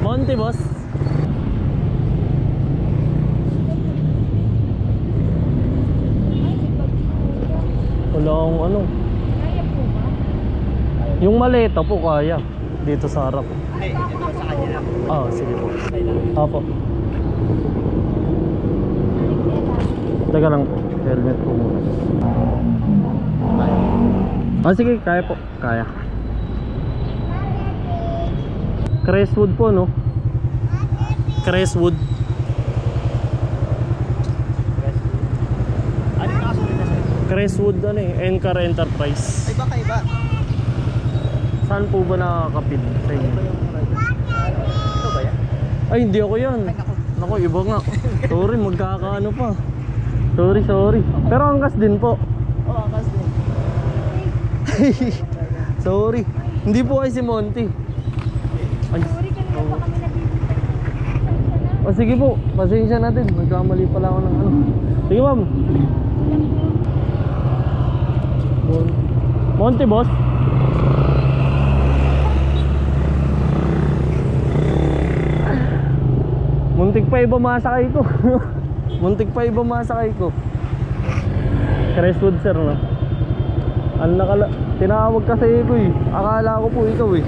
Monte, boss. Wala akong ano. Kaya po ba? Yung maleta po kaya. Dito sa harap. Hindi, ito sa kanya lang. Ah, sige po. Apo. Teka lang po. Helmet po muna. Ah, sige. Kaya po. Kaya. Crestwood po, no? Crestwood. Ano yung nakasunod na sa'yo? Crestwood, ano eh. Encar Enterprise. Ay, baka iba. Saan po ba nakakapid sa inyo? Iba yung rider. Ito ba yan? Ay, hindi ako yan. Naku, iba nga. Sorry, magkakaano pa. Sorry. Pero angkas din po. Oo, angkas din. Sorry. Hindi po ay si Monty. Ay. Sorry, kanina pa kami nabibigyan. O sige po, pasensya natin. Magkamali pala ako ng ano. Sige ma'am. Monty, boss. Muntik pa iba masakay ko. Muntik pa iba masakay ko. Crestwood, sir, no? Tinawag kasi ko eh. Akala ko po ikaw eh.